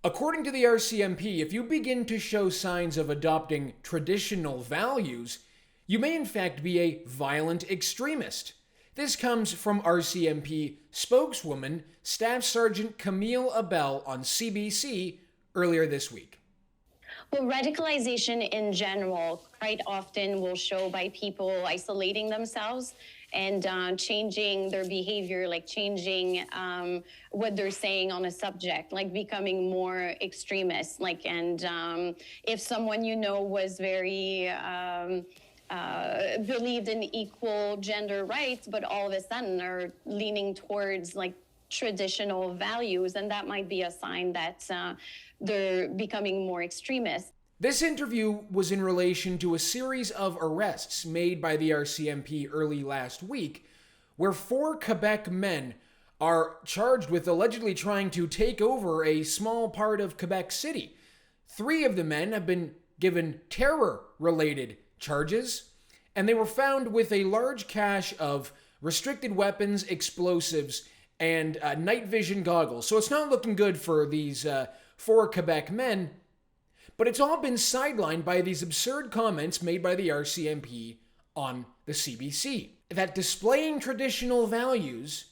According to the RCMP, if you begin to show signs of adopting traditional values, you may in fact be a violent extremist. This comes from RCMP spokeswoman Staff Sergeant Camille Habel on CBC earlier this week. Well, radicalization in general quite often will show by people isolating themselves and changing their behavior, like changing what they're saying on a subject, like becoming more extremist. And if someone you know was very believed in equal gender rights, but all of a sudden are leaning towards like traditional values, and that might be a sign that they're becoming more extremist. This interview was in relation to a series of arrests made by the RCMP early last week, where 4 Quebec men are charged with allegedly trying to take over a small part of Quebec City. 3 of the men have been given terror-related charges, and they were found with a large cache of restricted weapons, explosives, and night vision goggles. So it's not looking good for these 4 Quebec men. But it's all been sidelined by these absurd comments made by the RCMP on the CBC. That displaying traditional values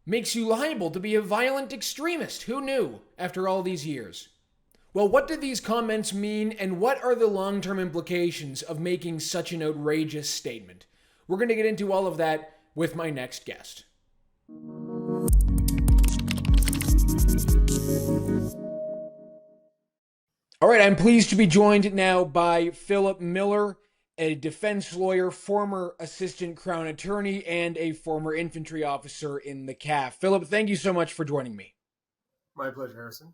makes you liable to be a violent extremist. Who knew after all these years? Well, what do these comments mean, and what are the long-term implications of making such an outrageous statement? We're going to get into all of that with my next guest. All right, I'm pleased to be joined now by Phillip Millar, a defense lawyer, former assistant Crown attorney, and a former infantry officer in the CAF. Phillip, thank you so much for joining me. My pleasure, Harrison.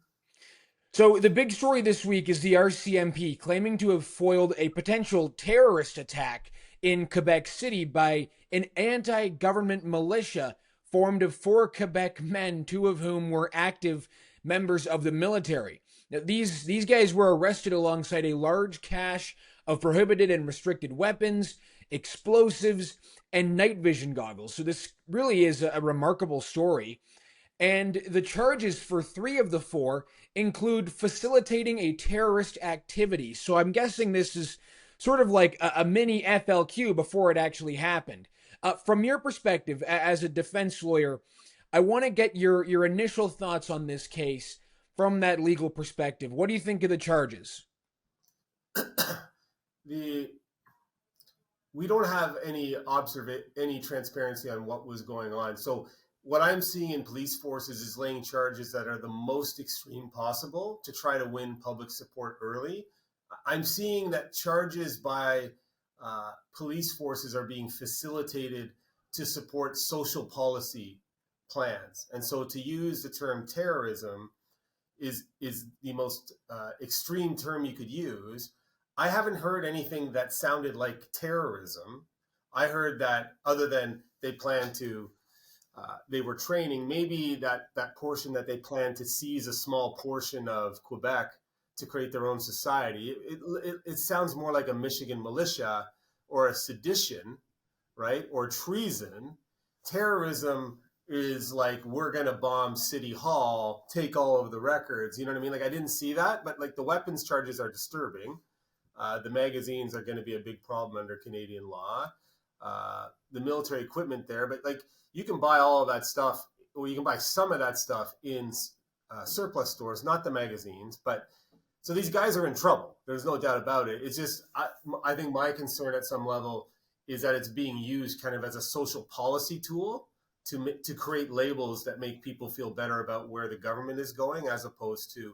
So the big story this week is the RCMP claiming to have foiled a potential terrorist attack in Quebec City by an anti-government militia formed of 4 Quebec men, 2 of whom were active members of the military. Now, these guys were arrested alongside a large cache of prohibited and restricted weapons, explosives, and night vision goggles. So this really is a remarkable story. And the charges for 3 of the 4 include facilitating a terrorist activity. So I'm guessing this is sort of like a mini FLQ before it actually happened. From your perspective as a defense lawyer, I want to get your initial thoughts on this case from that legal perspective. What do you think of the charges? We don't have any transparency on what was going on. So what I'm seeing in police forces is laying charges that are the most extreme possible to try to win public support early. I'm seeing that charges by police forces are being facilitated to support social policy plans. And so to use the term terrorism is the most extreme term you could use. I haven't heard anything that sounded like terrorism. I heard that other than they plan to, they were training, maybe that portion that they plan to seize a small portion of Quebec to create their own society. It sounds more like a Michigan militia or a sedition, right? Or treason. Terrorism is like, we're going to bomb City Hall, take all of the records. You know what I mean? Like, I didn't see that, but like the weapons charges are disturbing. The magazines are going to be a big problem under Canadian law. The military equipment there, but like you can buy all of that stuff, or you can buy some of that stuff in surplus stores, not the magazines. But so these guys are in trouble. There's no doubt about it. It's just, I think my concern at some level is that it's being used kind of as a social policy tool to create labels that make people feel better about where the government is going, as opposed to.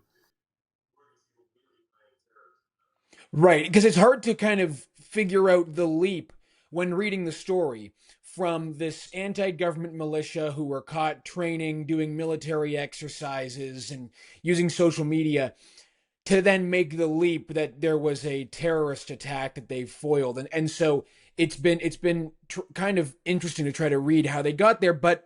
Right, because it's hard to kind of figure out the leap when reading the story from this anti-government militia who were caught training, doing military exercises, and using social media to then make the leap that there was a terrorist attack that they foiled. And so it's been kind of interesting to try to read how they got there. But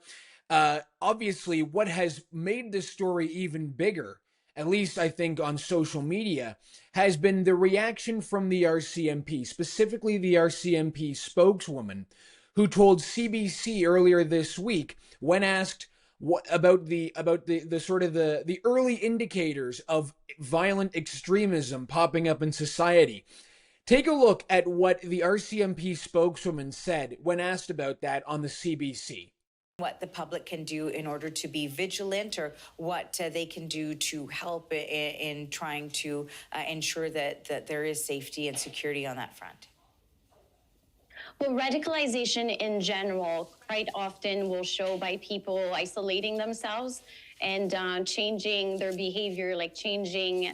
obviously, what has made this story even bigger, at least I think on social media, has been the reaction from the RCMP, specifically the RCMP spokeswoman, who told CBC earlier this week, when asked about the sort of the early indicators of violent extremism popping up in society. Take a look at what the RCMP spokeswoman said when asked about that on the CBC. What the public can do in order to be vigilant, or what they can do to help in trying to ensure that there is safety and security on that front. Well, radicalization in general quite often will show by people isolating themselves and changing their behavior, like changing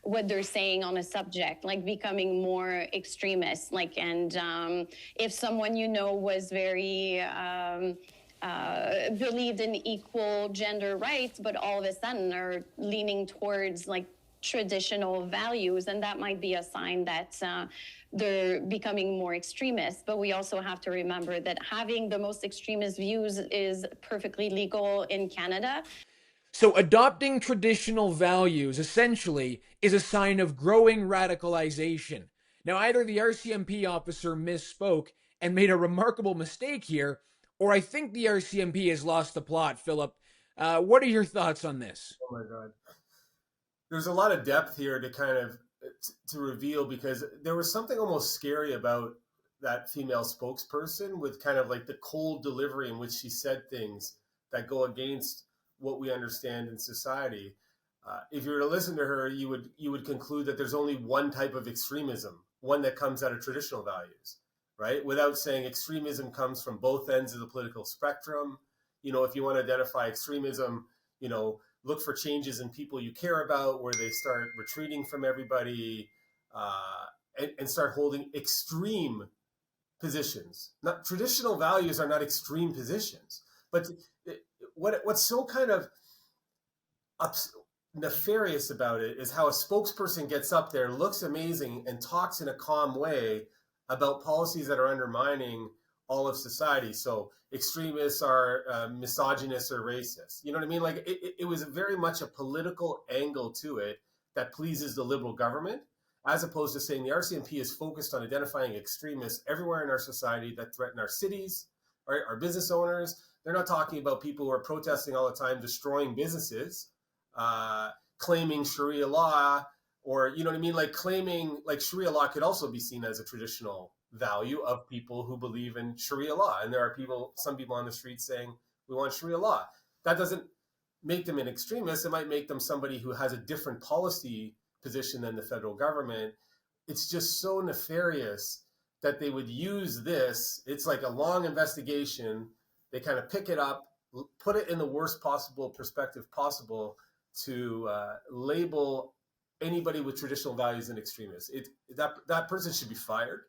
what they're saying on a subject, like becoming more extremist. Like, and if someone you know was very believed in equal gender rights, but all of a sudden are leaning towards like traditional values, and that might be a sign that they're becoming more extremist. But we also have to remember that having the most extremist views is perfectly legal in Canada. So adopting traditional values essentially is a sign of growing radicalization. Now, either the RCMP officer misspoke and made a remarkable mistake here, or I think the RCMP has lost the plot. Phillip, what are your thoughts on this? Oh my God. There's a lot of depth here to kind of to reveal, because there was something almost scary about that female spokesperson, with kind of like the cold delivery in which she said things that go against what we understand in society. If you were to listen to her, you would conclude that there's only one type of extremism, one that comes out of traditional values, right? Without saying extremism comes from both ends of the political spectrum. You know, if you want to identify extremism, you know, look for changes in people you care about, where they start retreating from everybody and start holding extreme positions. Not traditional values are not extreme positions, but what's so kind of nefarious about it is how a spokesperson gets up there, looks amazing, and talks in a calm way about policies that are undermining all of society. So extremists are misogynists or racist. You know what I mean? Like it was very much a political angle to it that pleases the Liberal government, as opposed to saying the RCMP is focused on identifying extremists everywhere in our society that threaten our cities, right, our business owners. They're not talking about people who are protesting all the time, destroying businesses, claiming Sharia law, or, you know what I mean? Like claiming, like Sharia law could also be seen as a traditional value of people who believe in Sharia law. And there are some people on the street saying, we want Sharia law. That doesn't make them an extremist. It might make them somebody who has a different policy position than the federal government. It's just so nefarious that they would use this. It's like a long investigation. They kind of pick it up, put it in the worst possible perspective possible to label anybody with traditional values an extremist. That person should be fired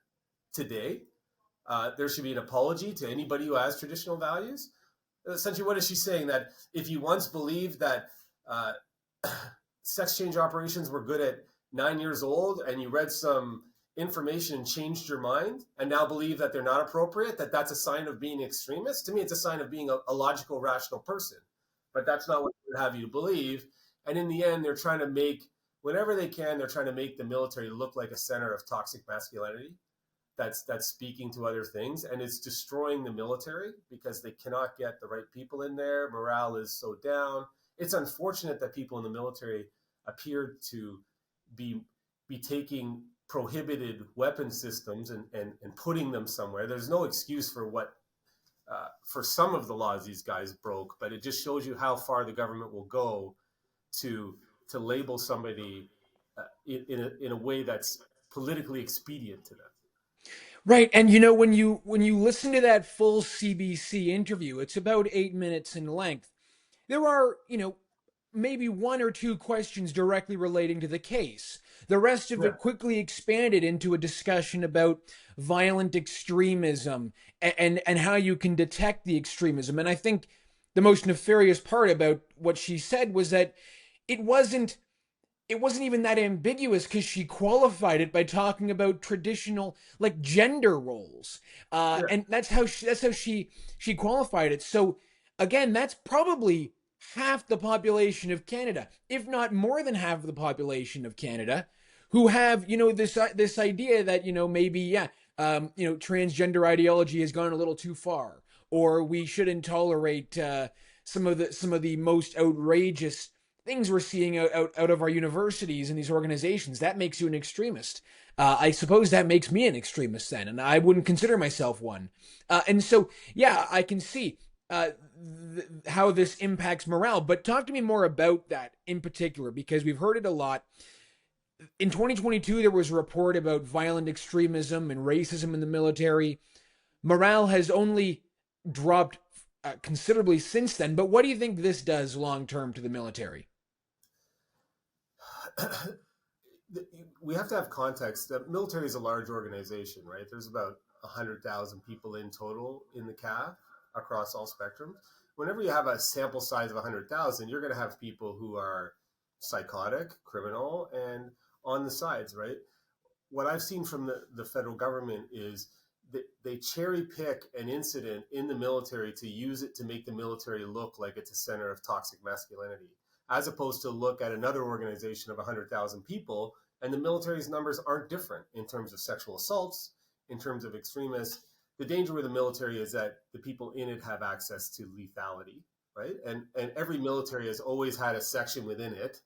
today. There should be an apology to anybody who has traditional values. Essentially, what is she saying? That if you once believed that sex change operations were good at 9 years old, and you read some information and changed your mind, and now believe that they're not appropriate, that's a sign of being extremist? To me, it's a sign of being a logical, rational person. But that's not what they would have you to believe. And in the end, they're trying to make, whenever they can, they're trying to make the military look like a center of toxic masculinity that's speaking to other things, and it's destroying the military because they cannot get the right people in there. Morale is so down. It's unfortunate that people in the military appear to be taking prohibited weapon systems and putting them somewhere. There's no excuse for for some of the laws these guys broke, but it just shows you how far the government will go to label somebody in a way that's politically expedient to them. Right, and you know, when you listen to that full CBC interview, it's about 8 minutes in length. There are, you know, maybe one or two questions directly relating to the case. The rest of it quickly expanded into a discussion about violent extremism and how you can detect the extremism. And I think the most nefarious part about what she said was that it wasn't even that ambiguous, because she qualified it by talking about traditional, like, gender roles, and that's how she qualified it. So again, that's probably half the population of Canada, if not more than half of the population of Canada, who have, you know, this idea that, you know, maybe transgender ideology has gone a little too far, or we shouldn't tolerate some of the most outrageous things we're seeing out of our universities and these organizations. That makes you an extremist. I suppose that makes me an extremist then, and I wouldn't consider myself one. And so, yeah, I can see how this impacts morale. But talk to me more about that in particular, because we've heard it a lot. In 2022, there was a report about violent extremism and racism in the military. Morale has only dropped considerably since then. But what do you think this does long term to the military? We have to have context. The military is a large organization, right? There's about 100,000 people in total in the CAF across all spectrums. Whenever you have a sample size of 100,000, you're going to have people who are psychotic, criminal, and on the sides, right? What I've seen from the federal government is that they cherry pick an incident in the military to use it to make the military look like it's a center of toxic masculinity, as opposed to look at another organization of 100,000 people, and the military's numbers aren't different in terms of sexual assaults, in terms of extremists. The danger with the military is that the people in it have access to lethality, right? And every military has always had a section within it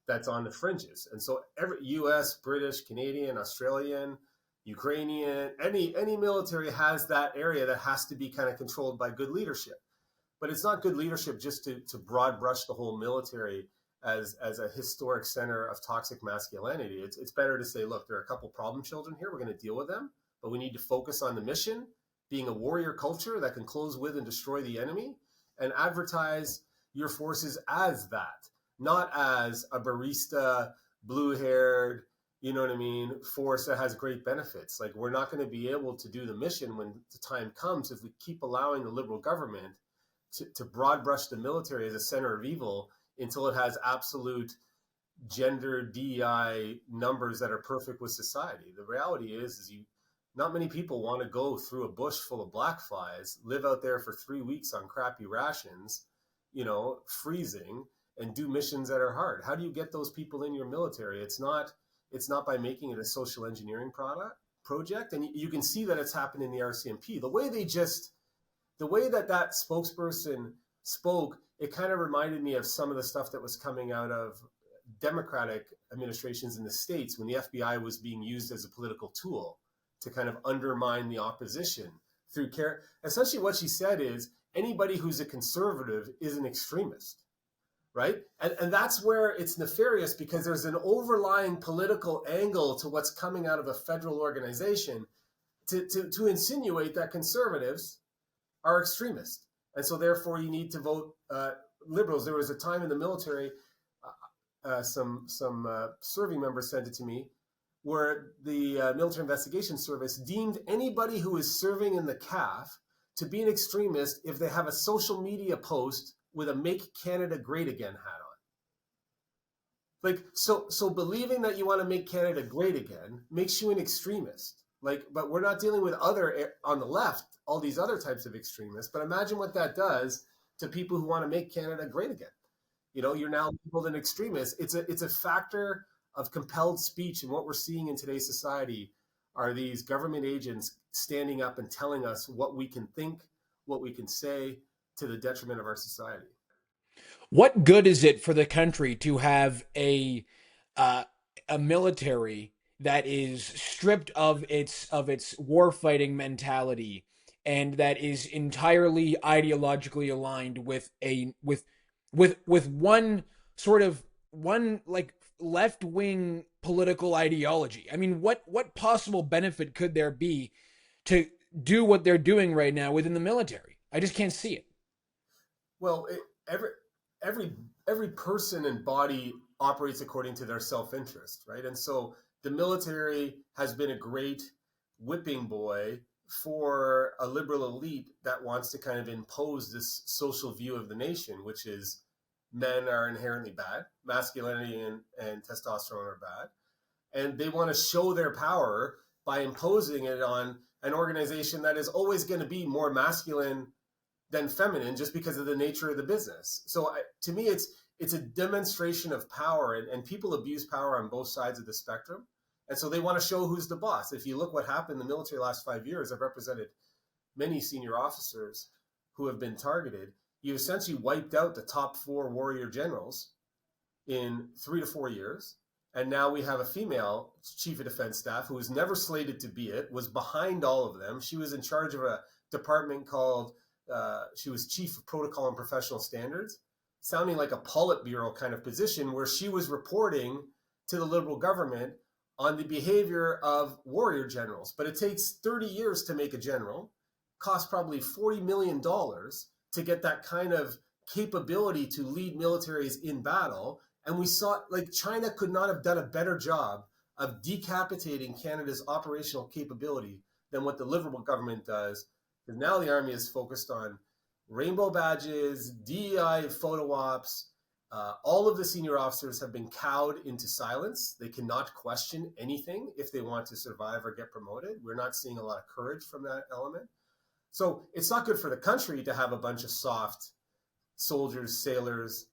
that's on the fringes. And so every US, British, Canadian, Australian, Ukrainian, any military has that area that has to be kind of controlled by good leadership. But it's not good leadership just to broad brush the whole military as a historic center of toxic masculinity. It's better to say, look, there are a couple problem children here. We're going to deal with them, but we need to focus on the mission, being a warrior culture that can close with and destroy the enemy, and advertise your forces as that, not as a barista, blue-haired, you know what I mean, force that has great benefits. Like, we're not going to be able to do the mission when the time comes if we keep allowing the Liberal government to broad brush the military as a center of evil until it has absolute gender DEI numbers that are perfect with society. The reality is not many people want to go through a bush full of black flies, live out there for 3 weeks on crappy rations, freezing, and do missions that are hard. How do you get those people in your military? It's not by making it a social engineering project. And you can see that it's happened in the RCMP. The way that spokesperson spoke, it kind of reminded me of some of the stuff that was coming out of Democratic administrations in the States when the FBI was being used as a political tool to kind of undermine the opposition through care. Essentially what she said is anybody who's a conservative is an extremist, right? And that's where it's nefarious, because there's an overlying political angle to what's coming out of a federal organization to insinuate that conservatives are extremists. And so therefore you need to vote liberals. There was a time in the military, some serving members sent it to me, where the Military Investigation Service deemed anybody who is serving in the CAF to be an extremist if they have a social media post with a "Make Canada Great Again" hat on. Like, so believing that you want to make Canada great again makes you an extremist. Like, but we're not dealing with on the left, all these other types of extremists. But imagine what that does to people who want to make Canada great again. You're now labeled an extremist. It's a factor of compelled speech. And what we're seeing in today's society are these government agents standing up and telling us what we can think, what we can say, to the detriment of our society. What good is it for the country to have a military that is stripped of its war-fighting mentality and that is entirely ideologically aligned with one like left-wing political ideology? I mean, what possible benefit could there be to do what they're doing right now within the military? I just can't see it. Well, every person and body operates according to their self-interest, right? And so the military has been a great whipping boy for a liberal elite that wants to kind of impose this social view of the nation, which is men are inherently bad, masculinity and testosterone are bad, and they want to show their power by imposing it on an organization that is always going to be more masculine than feminine just because of the nature of the business. So to me, it's a demonstration of power, and people abuse power on both sides of the spectrum. And so they want to show who's the boss. If you look what happened in the military the last 5 years, I've represented many senior officers who have been targeted. you essentially wiped out the top 4 warrior generals in 3 to 4 years. And now we have a female chief of defense staff who was never slated to be it, was behind all of them. She was in charge of a department called, she was chief of protocol and professional standards, sounding like a Politburo kind of position, where she was reporting to the Liberal government on the behavior of warrior generals. But it takes 30 years to make a general, costs probably $40 million to get that kind of capability to lead militaries in battle. And we saw, like, China could not have done a better job of decapitating Canada's operational capability than what the Liberal government does. Because now the Army is focused on rainbow badges, DEI photo ops. All of the senior officers have been cowed into silence. They cannot question anything if they want to survive or get promoted. We're not seeing a lot of courage from that element. So it's not good for the country to have a bunch of soft soldiers, sailors,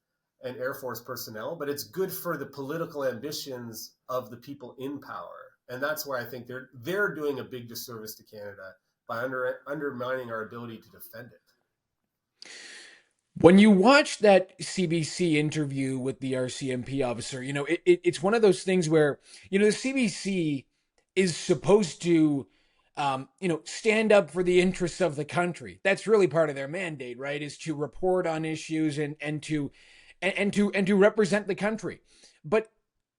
and Air Force personnel, but it's good for the political ambitions of the people in power. And that's why I think they're doing a big disservice to Canada by undermining our ability to defend it. When you watch that CBC interview with the RCMP officer, it's one of those things where, the CBC is supposed to, stand up for the interests of the country. That's really part of their mandate, right? Is to report on issues and to represent the country. But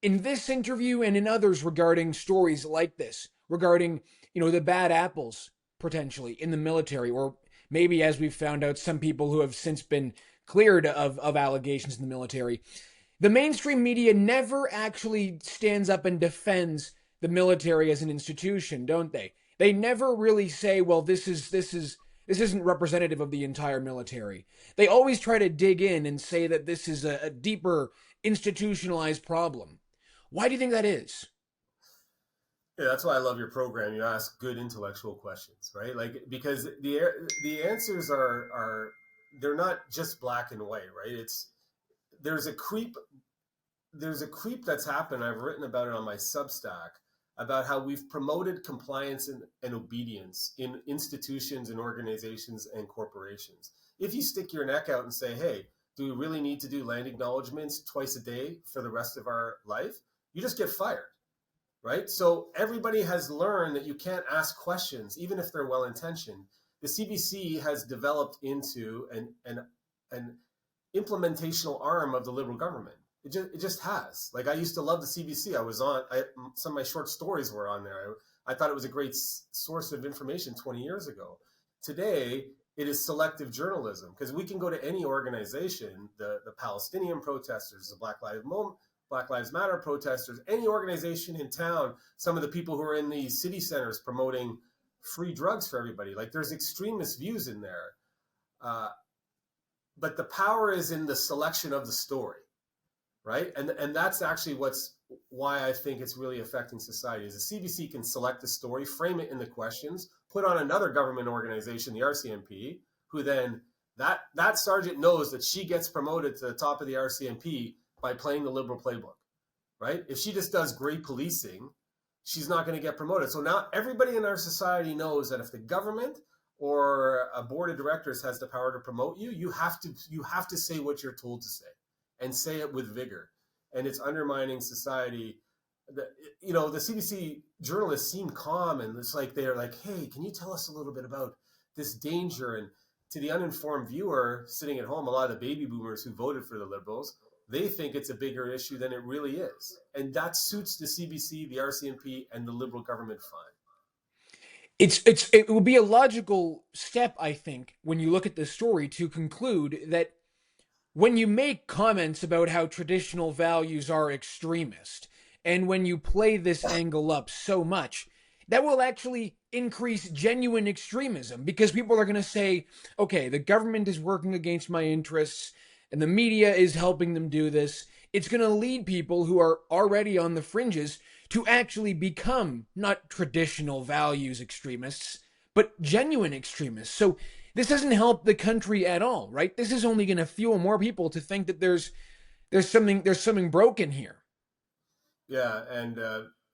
in this interview and in others regarding stories like this, regarding, the bad apples potentially in the military, or maybe, as we've found out, some people who have since been cleared of allegations in the military, the mainstream media never actually stands up and defends the military as an institution, don't they? They never really say, well, this isn't representative of the entire military. They always try to dig in and say that this is a deeper institutionalized problem. Why do you think that is? Yeah, that's why I love your program. You ask good intellectual questions, right? Like, because the answers are they're not just black and white, right? There's a creep that's happened. I've written about it on my Substack, about how we've promoted compliance and obedience in institutions and organizations and corporations. If you stick your neck out and say, hey, do we really need to do land acknowledgements twice a day for the rest of our life? You just get fired, right? So everybody has learned that you can't ask questions, even if they're well-intentioned. The CBC has developed into an implementational arm of the Liberal government. It just has. Like, I used to love the CBC. Some of my short stories were on there. I thought it was a great source of information 20 years ago. Today, it is selective journalism, because we can go to any organization, the Palestinian protesters, the Black Lives Matter protesters, any organization in town, some of the people who are in the city centers promoting free drugs for everybody. Like, there's extremist views in there. But the power is in the selection of the story. Right. And that's actually why I think it's really affecting society, is the CBC can select the story, frame it in the questions, put on another government organization, the RCMP, who then that sergeant knows that she gets promoted to the top of the RCMP by playing the Liberal playbook. Right. If she just does great policing, she's not going to get promoted. So now everybody in our society knows that if the government or a board of directors has the power to promote you, you have to say what you're told to say. And say it with vigor. And it's undermining society. The CBC journalists seem calm, and it's like they're like, hey, can you tell us a little bit about this danger? And to the uninformed viewer sitting at home, a lot of the baby boomers who voted for the Liberals, they think it's a bigger issue than it really is. And that suits the CBC, the RCMP, and the Liberal government fine. It will be a logical step, I think, when you look at this story, to conclude that when you make comments about how traditional values are extremist, and when you play this angle up so much, that will actually increase genuine extremism, because people are going to say, okay, the government is working against my interests and the media is helping them do this. It's going to lead people who are already on the fringes to actually become not traditional values extremists, but genuine extremists. So this doesn't help the country at all, right? This is only going to fuel more people to think that there's something broken here. Yeah, and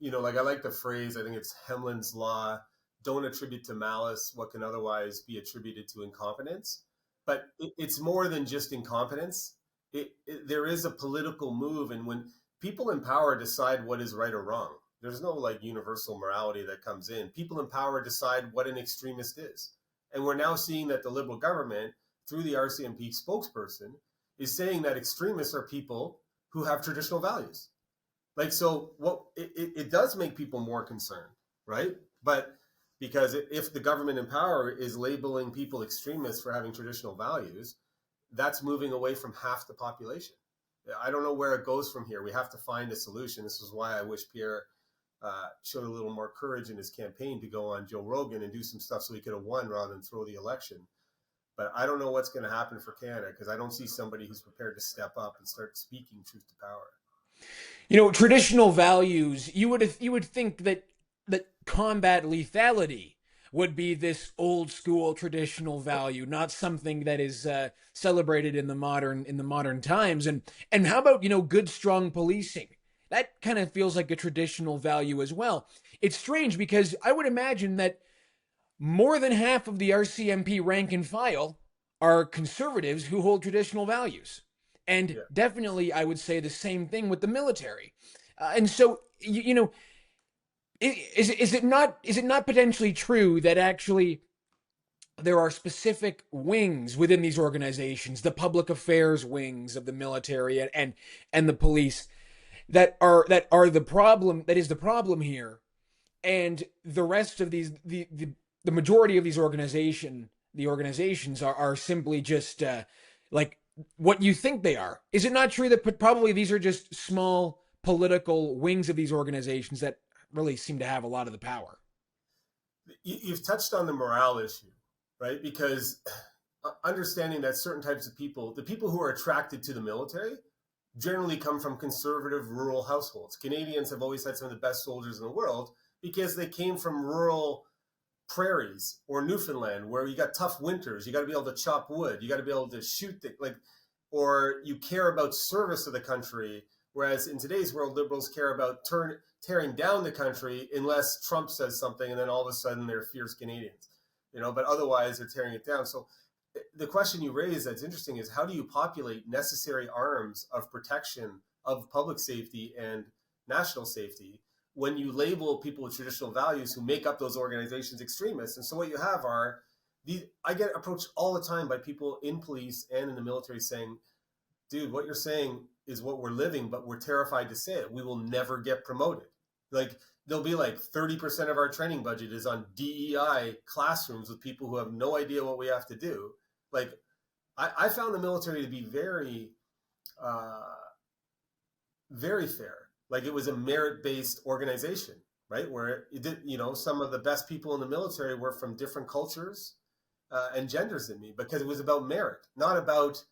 like, I like the phrase. I think it's Hemlin's law: don't attribute to malice what can otherwise be attributed to incompetence. but it's more than just incompetence. There is a political move, and when people in power decide what is right or wrong, there's no like universal morality that comes in. People in power decide what an extremist is, and we're now seeing that the Liberal government, through the RCMP spokesperson, is saying that extremists are people who have traditional values. Like, so what it does make people more concerned, right? But because if the government in power is labeling people extremists for having traditional values, that's moving away from half the population. I don't know where it goes from here. We have to find a solution. This is why I wish Pierre showed a little more courage in his campaign to go on Joe Rogan and do some stuff so he could have won rather than throw the election. But I don't know what's going to happen for Canada, because I don't see somebody who's prepared to step up and start speaking truth to power. You know, traditional values, you would think that combat lethality would be this old school traditional value, not something that is celebrated in the modern times. And how about, you know, good, strong policing? That kind of feels like a traditional value as well. It's strange because I would imagine that more than half of the RCMP rank and file are conservatives who hold traditional values. And definitely, I would say the same thing with the military. And so, you know, is it not potentially true that actually there are specific wings within these organizations, the public affairs wings of the military and the police, that are the problem, that is the problem here, and the rest of these the majority of these organizations are simply just like what you think they are? Is it not true that probably these are just small political wings of these organizations that really seem to have a lot of the power? You've touched on the morale issue, right? Because understanding that certain types of people, the people who are attracted to the military, generally come from conservative rural households. Canadians have always had some of the best soldiers in the world because they came from rural prairies or Newfoundland, where you got tough winters. You got to be able to chop wood. You got to be able to shoot or you care about service of the country. Whereas in today's world, liberals care about tearing down the country unless Trump says something, and then all of a sudden they're fierce Canadians, you know. But otherwise, they're tearing it down. So the question you raise that's interesting is, how do you populate necessary arms of protection of public safety and national safety when you label people with traditional values who make up those organizations extremists? And so what you have are I get approached all the time by people in police and in the military saying, dude, what you're saying is what we're living, but we're terrified to say it. We will never get promoted. Like, there'll be like 30% of our training budget is on DEI classrooms with people who have no idea what we have to do. Like, I found the military to be very, very fair. Like, it was a merit-based organization, right? Where it did, you know, some of the best people in the military were from different cultures and genders than me, because it was about merit, not about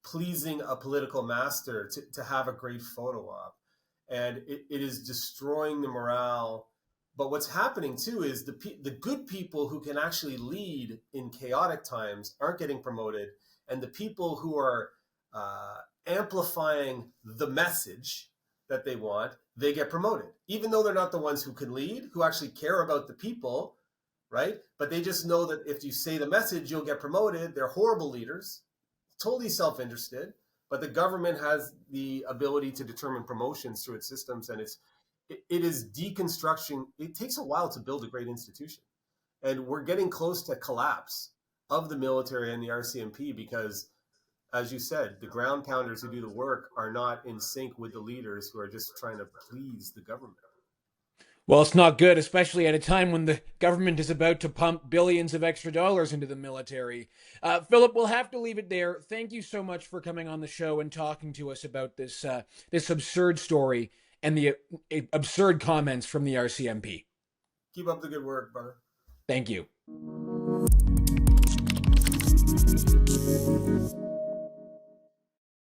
pleasing a political master to have a great photo op. And it is destroying the morale. But what's happening too is the good people who can actually lead in chaotic times aren't getting promoted, and the people who are amplifying the message that they want, they get promoted, even though they're not the ones who can lead, who actually care about the people, right? But they just know that if you say the message, you'll get promoted. They're horrible leaders, totally self-interested, but the government has the ability to determine promotions through its systems, and it is deconstruction. It takes a while to build a great institution, and we're getting close to collapse of the military and the RCMP because, as you said, the ground pounders who do the work are not in sync with the leaders who are just trying to please the government. Well, it's not good, especially at a time when the government is about to pump billions of extra dollars into the military. Phillip, we'll have to leave it there. Thank you so much for coming on the show and talking to us about this absurd story and the absurd comments from the RCMP. Keep up the good work, brother. Thank you.